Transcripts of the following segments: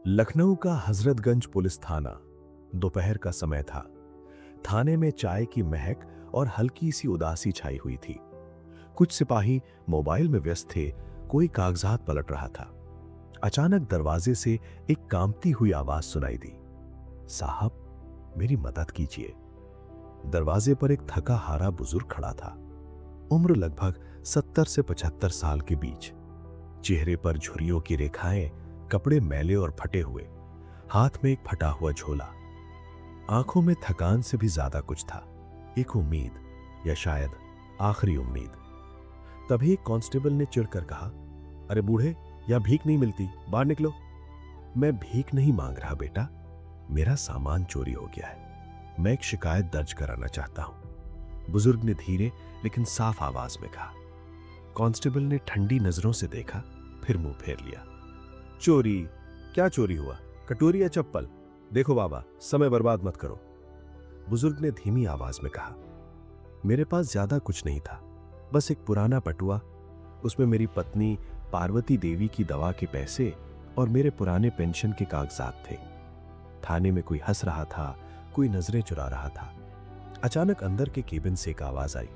लखनऊ का हजरतगंज पुलिस थाना। दोपहर का समय था। थाने में चाय की महक और हल्की सी उदासी छाई हुई थी। कुछ सिपाही मोबाइल में व्यस्त थे, कोई कागजात पलट रहा था। अचानक दरवाजे से एक कांपती हुई आवाज सुनाई दी। साहब, मेरी मदद कीजिए। दरवाजे पर एक थका हारा बुजुर्ग खड़ा था। उम्र लगभग 70 से 75 साल के बीच। चेहरे पर झुर्रियों की रेखाएं, कपड़े मैले और फटे हुए, हाथ में एक फटा हुआ झोला। आंखों में थकान से भी ज्यादा कुछ था, एक उम्मीद, या शायद आखिरी उम्मीद। तभी एक कांस्टेबल ने चिढ़कर कहा, अरे बूढ़े, यहां भीख नहीं मिलती, बाहर निकलो। मैं भीख नहीं मांग रहा बेटा, मेरा सामान चोरी हो गया है, मैं एक शिकायत दर्ज कराना चाहता हूं, बुजुर्ग ने धीरे लेकिन साफ आवाज में कहा। कांस्टेबल ने ठंडी नजरों से देखा, फिर मुंह फेर लिया। चोरी? क्या चोरी हुआ? कटोरी या चप्पल? देखो बाबा, समय बर्बाद मत करो, बुजुर्ग ने धीमी आवाज में कहा। मेरे पास ज्यादा कुछ नहीं था, बस एक पुराना पटुआ, उसमें मेरी पत्नी पार्वती देवी की दवा के पैसे और मेरे पुराने पेंशन के कागजात थे। थाने में कोई हंस रहा था, कोई नजरें चुरा रहा था। अचानक अंदर के केबिन से एक आवाज आई।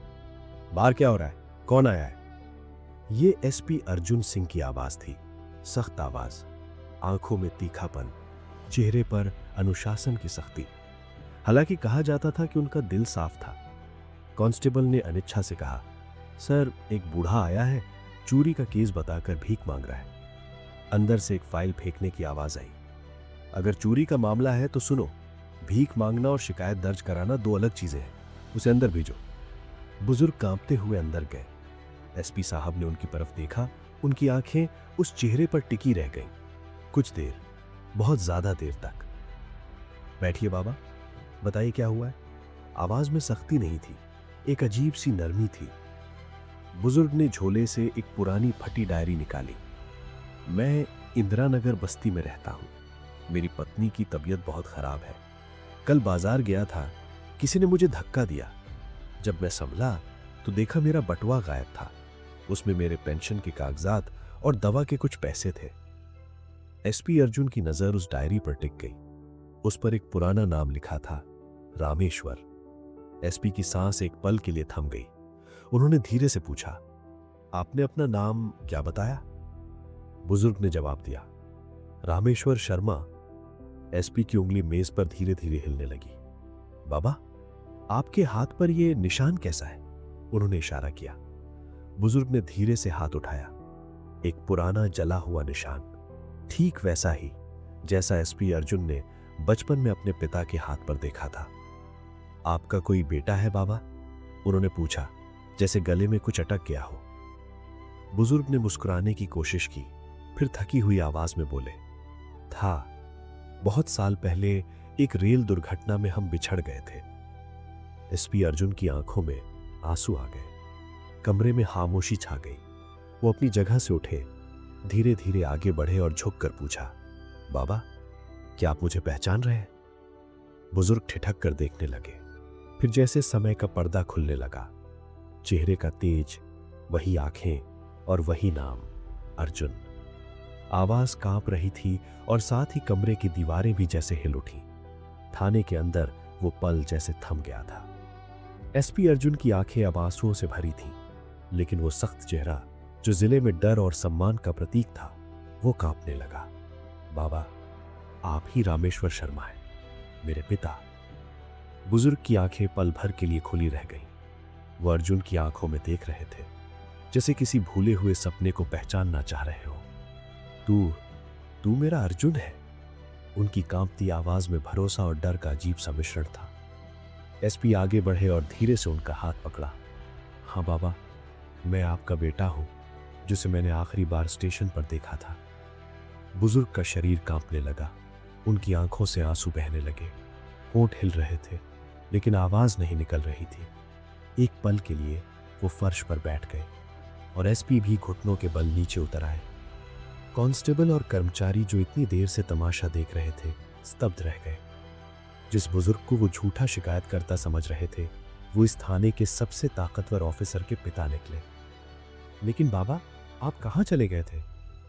बाहर क्या हो रहा है? कौन आया है? ये एसपी अर्जुन सिंह की आवाज थी, सख्त आवाज, आंखों में तीखापन, चेहरे पर अनुशासन की सख्ती। हालांकि कहा जाता था कि उनका दिल साफ था। कांस्टेबल ने अनिच्छा से कहा, सर, एक बूढ़ा आया है, चोरी का केस बताकर भीख मांग रहा है। अंदर से एक फाइल फेंकने की आवाज आई। अगर चोरी का मामला है तो सुनो, भीख मांगना और शिकायत दर्ज कराना दो अलग चीजें हैं, उसे अंदर भेजो। बुजुर्ग कांपते हुए अंदर गए। एसपी साहब ने उनकी तरफ देखा, उनकी आंखें उस चेहरे पर टिकी रह गईं। कुछ देर, बहुत ज्यादा देर तक। बैठिए बाबा, बताइए क्या हुआ है। आवाज में सख्ती नहीं थी, एक अजीब सी नरमी थी। बुजुर्ग ने झोले से एक पुरानी फटी डायरी निकाली। मैं इंदिरा नगर बस्ती में रहता हूं, मेरी पत्नी की तबीयत बहुत खराब है। कल बाजार गया था, किसी ने मुझे धक्का दिया। जब मैं संभला तो देखा मेरा बटुआ गायब था। उसमें मेरे पेंशन के कागजात और दवा के कुछ पैसे थे। एसपी अर्जुन की नजर उस डायरी पर टिक गई। उस पर एक पुराना नाम लिखा था, रामेश्वर। एसपी की सांस एक पल के लिए थम गई। उन्होंने धीरे से पूछा, आपने अपना नाम क्या बताया? बुजुर्ग ने जवाब दिया, रामेश्वर शर्मा। एसपी की उंगली मेज पर धीरे धीरे हिलने लगी। बाबा, आपके हाथ पर यह निशान कैसा है? उन्होंने इशारा किया। बुजुर्ग ने धीरे से हाथ उठाया। एक पुराना जला हुआ निशान, ठीक वैसा ही जैसा एसपी अर्जुन ने बचपन में अपने पिता के हाथ पर देखा था। आपका कोई बेटा है बाबा? उन्होंने पूछा, जैसे गले में कुछ अटक गया हो। बुजुर्ग ने मुस्कुराने की कोशिश की, फिर थकी हुई आवाज में बोले, था। बहुत साल पहले एक रेल दुर्घटना में हम बिछड़ गए थे। एसपी अर्जुन की आंखों में आंसू आ गए। कमरे में खामोशी छा गई। वो अपनी जगह से उठे, धीरे धीरे आगे बढ़े और झुककर पूछा, बाबा, क्या आप मुझे पहचान रहे हैं? बुजुर्ग ठिठक कर देखने लगे। फिर जैसे समय का पर्दा खुलने लगा, चेहरे का तेज, वही आंखें और वही नाम, अर्जुन। आवाज कांप रही थी और साथ ही कमरे की दीवारें भी जैसे हिल उठी। थाने के अंदर वो पल जैसे थम गया था। एसपी अर्जुन की आंखें अब आंसुओं से भरी थीं, लेकिन वो सख्त चेहरा जो जिले में डर और सम्मान का प्रतीक था, वो कांपने लगा। बाबा, आप ही रामेश्वर शर्मा हैं, मेरे पिता। बुजुर्ग की आंखें पल भर के लिए खुली रह गईं। वो अर्जुन की आंखों में देख रहे थे, जैसे किसी भूले हुए सपने को पहचानना चाह रहे हो। तू मेरा अर्जुन है। उनकी कांपती आवाज में भरोसा और डर का अजीब सा मिश्रण था। एसपी आगे बढ़े और धीरे से उनका हाथ पकड़ा। हाँ बाबा, मैं आपका बेटा हूं, जिसे मैंने आखिरी बार स्टेशन पर देखा था। बुजुर्ग का शरीर कांपने लगा, उनकी आंखों से आंसू बहने लगे, होंठ हिल रहे थे, लेकिन आवाज नहीं निकल रही थी। एक पल के लिए वो फर्श पर बैठ गए और एसपी भी घुटनों के बल नीचे उतर आए। कांस्टेबल और कर्मचारी जो इतनी देर से तमाशा देख रहे थे, स्तब्ध रह गए। जिस बुजुर्ग को वो झूठा शिकायतकर्ता समझ रहे थे, वो इस थाने के सबसे ताकतवर ऑफिसर के पिता निकले। लेकिन बाबा, आप कहाँ चले गए थे?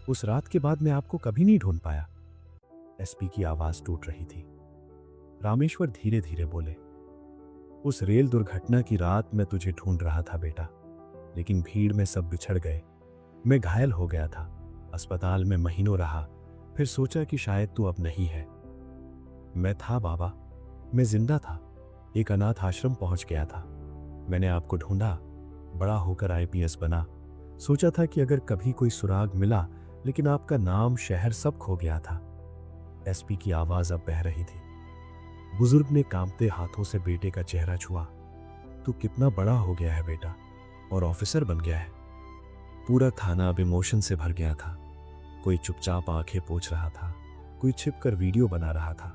उस रात के बाद मैं आपको कभी नहीं ढूंढ पाया। एसपी की आवाज टूट रही थी। रामेश्वर धीरे धीरे बोले, उस रेल दुर्घटना की रात मैं तुझे ढूंढ रहा था बेटा, लेकिन भीड़ में सब बिछड़ गए। मैं घायल हो गया था, अस्पताल में महीनों रहा, फिर सोचा कि शायद तू अब नहीं है। मैं था बाबा, मैं जिंदा था, एक अनाथ आश्रम पहुंच गया था। मैंने आपको ढूंढा, बड़ा होकर आईपीएस बना। सोचा था कि अगर कभी कोई सुराग मिला, लेकिन आपका नाम, शहर सब खो गया था। एसपी की आवाज अब बह रही थी। बुजुर्ग ने कांपते हाथों से बेटे का चेहरा छुआ। तू कितना बड़ा हो गया है बेटा, और ऑफिसर बन गया है। पूरा थाना अब इमोशन से भर गया था। कोई चुपचाप आंखें पोंछ रहा था, कोई छिपकर वीडियो बना रहा था,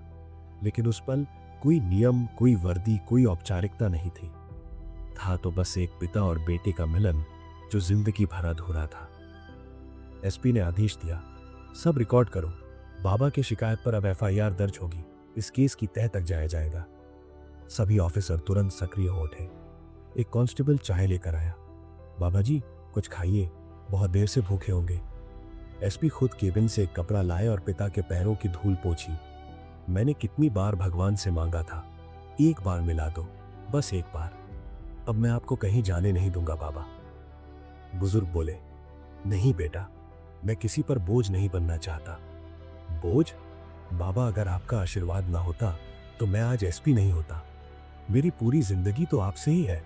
लेकिन उस पल कोई नियम, कोई वर्दी, कोई औपचारिकता नहीं थी। था तो बस एक पिता और बेटे का मिलन जो जिंदगी भर अधूरा था। एसपी ने आदेश दिया, सब रिकॉर्ड करो। बाबा की शिकायत पर अब एफआईआर दर्ज होगी, इस केस की तह तक जाया जाएगा। सभी ऑफिसर तुरंत सक्रिय हो उठे। एक कांस्टेबल चाय लेकर आया। बाबा जी, कुछ खाइए, बहुत देर से भूखे होंगे। एसपी खुद केबिन से एक कपड़ा लाए और पिता के पैरों की धूल पोंछी। मैंने कितनी बार भगवान से मांगा था, एक बार मिला दो, बस एक बार। अब मैं आपको कहीं जाने नहीं दूंगा बाबा। बुजुर्ग बोले, नहीं बेटा, मैं किसी पर बोझ नहीं बनना चाहता। बोझ? बाबा, अगर आपका आशीर्वाद ना होता तो मैं आज एसपी नहीं होता। मेरी पूरी जिंदगी तो आपसे ही है।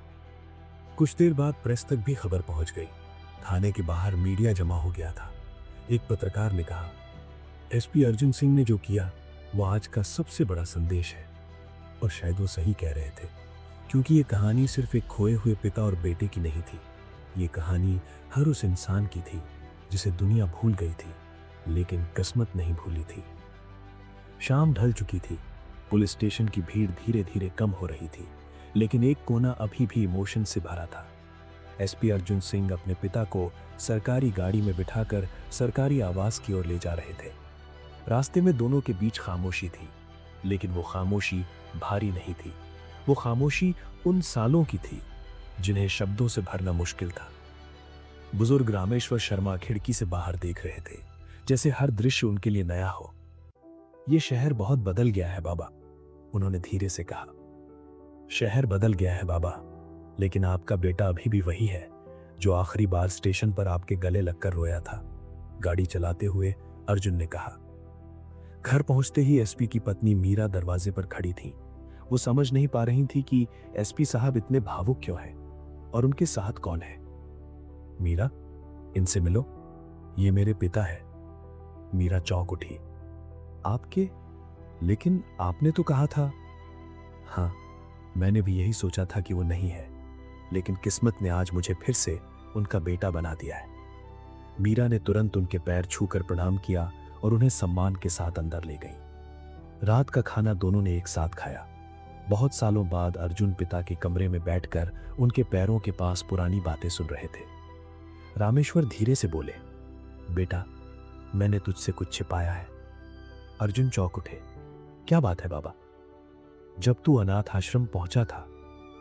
कुछ देर बाद प्रेस तक भी खबर पहुंच गई। थाने के बाहर मीडिया जमा हो गया था। एक पत्रकार ने कहा, एसपी अर्जुन सिंह ने जो किया वो आज का सबसे बड़ा संदेश है। और शायद वो सही कह रहे थे, क्योंकि ये कहानी सिर्फ एक खोए हुए पिता और बेटे की नहीं थी। ये कहानी हर उस इंसान की थी जिसे दुनिया भूल गई थी, लेकिन किस्मत नहीं भूली थी। शाम ढल चुकी थी। पुलिस स्टेशन की भीड़ धीरे धीरे कम हो रही थी, लेकिन एक कोना अभी भी इमोशन से भरा था। एसपी अर्जुन सिंह अपने पिता को सरकारी गाड़ी में बिठाकर सरकारी आवास की ओर ले जा रहे थे। रास्ते में दोनों के बीच खामोशी थी, लेकिन वो खामोशी भारी नहीं थी। वो खामोशी उन सालों की थी जिन्हें शब्दों से भरना मुश्किल था। बुजुर्ग रामेश्वर शर्मा खिड़की से बाहर देख रहे थे, जैसे हर दृश्य उनके लिए नया हो। ये शहर बहुत बदल गया है बाबा, उन्होंने धीरे से कहा। शहर बदल गया है बाबा, लेकिन आपका बेटा अभी भी वही है जो आखिरी बार स्टेशन पर आपके गले लगकर रोया था। गाड़ी चलाते हुए अर्जुन ने कहा। घर पहुंचते ही एसपी की पत्नी मीरा दरवाजे पर खड़ी थी। वो समझ नहीं पा रही थी कि एसपी साहब इतने भावुक क्यों हैं और उनके साथ कौन है। मीरा, इनसे मिलो, ये मेरे पिता है। मीरा चौंक उठी। आपके? लेकिन आपने तो कहा था। हाँ, मैंने भी यही सोचा था कि वो नहीं है, लेकिन किस्मत ने आज मुझे फिर से उनका बेटा बना दिया है। मीरा ने तुरंत उनके पैर छूकर प्रणाम किया और उन्हें सम्मान के साथ अंदर ले गई। रात का खाना दोनों ने एक साथ खाया। बहुत सालों बाद अर्जुन पिता के कमरे में बैठकर उनके पैरों के पास पुरानी बातें सुन रहे थे। रामेश्वर धीरे से बोले, बेटा, मैंने तुझसे कुछ छिपाया है। अर्जुन चौंक उठे। क्या बात है बाबा? जब तू अनाथ आश्रम पहुंचा था,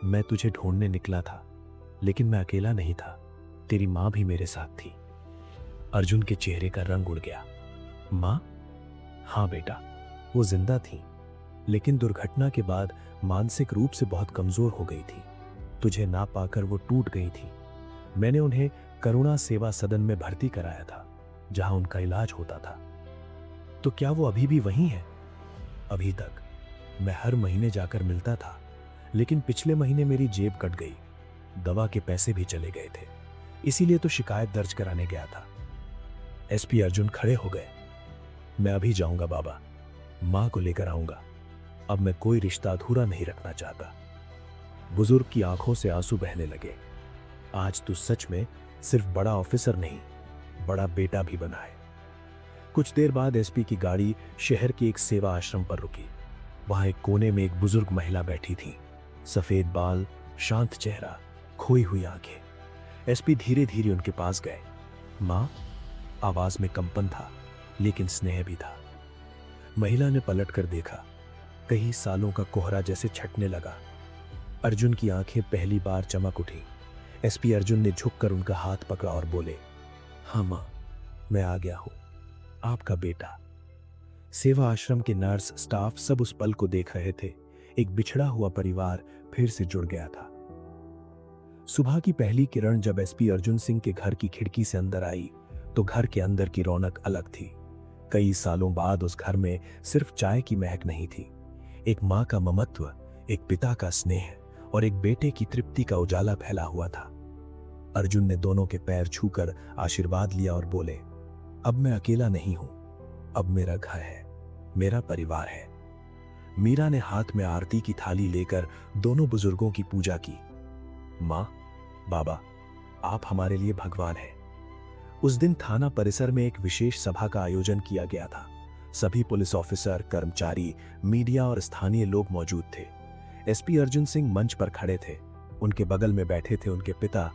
मैं तुझे ढूंढने निकला था, लेकिन मैं अकेला नहीं था, तेरी मां भी मेरे साथ थी। अर्जुन के चेहरे का रंग उड़ गया। मां? हाँ बेटा, वो जिंदा थी, लेकिन दुर्घटना के बाद मानसिक रूप से बहुत कमजोर हो गई थी। तुझे ना पाकर वो टूट गई थी। मैंने उन्हें करुणा सेवा सदन में भर्ती कराया था, जहां उनका इलाज होता था। तो क्या वो अभी भी वहीं है? अभी तक मैं हर महीने जाकर मिलता था, लेकिन पिछले महीने मेरी जेब कट गई, दवा के पैसे भी चले गए थे, इसीलिए तो शिकायत दर्ज कराने गया था। एसपी अर्जुन खड़े हो गए। मैं अभी जाऊंगा बाबा, मां को लेकर आऊंगा। अब मैं कोई रिश्ता अधूरा नहीं रखना चाहता। बुजुर्ग की आंखों से आंसू बहने लगे। आज तू सच में सिर्फ बड़ा ऑफिसर नहीं, बड़ा बेटा भी बना है। कुछ देर बाद एसपी की गाड़ी शहर के एक सेवा आश्रम पर रुकी। वहां एक कोने में एक बुजुर्ग महिला बैठी थी। सफेद बाल, शांत चेहरा, खोई हुई आंखें। एसपी धीरे धीरे उनके पास गए। मां? आवाज में कंपन था, लेकिन स्नेह भी था। महिला ने पलटकर देखा। कई सालों का कोहरा जैसे छटने लगा। अर्जुन की आंखें पहली बार चमक उठी। एसपी अर्जुन ने झुककर उनका हाथ पकड़ा और बोले, हाँ मां, मैं आ गया हूं, आपका बेटा। सेवा आश्रम के नर्स, स्टाफ सब उस पल को देख रहे थे। एक बिछड़ा हुआ परिवार फिर से जुड़ गया था। सुबह की पहली किरण जब एसपी अर्जुन सिंह के घर की खिड़की से अंदर आई, तो घर के अंदर की रौनक अलग थी। कई सालों बाद उस घर में सिर्फ चाय की महक नहीं थी, एक माँ का ममत्व, एक पिता का स्नेह और एक बेटे की तृप्ति का उजाला फैला हुआ था। अर्जुन ने दोनों के पैर छूकर आशीर्वाद लिया और बोले, अब मैं अकेला नहीं हूं, अब मेरा घर है, मेरा परिवार है। मीरा ने हाथ में आरती की थाली लेकर दोनों बुजुर्गों की पूजा की। माँ, बाबा, आप हमारे लिए भगवान हैं। उस दिन थाना परिसर में एक विशेष सभा का आयोजन किया गया था। सभी पुलिस ऑफिसर, कर्मचारी, मीडिया और स्थानीय लोग मौजूद थे। एसपी अर्जुन सिंह मंच पर खड़े थे। उनके बगल में बैठे थे उनके पिता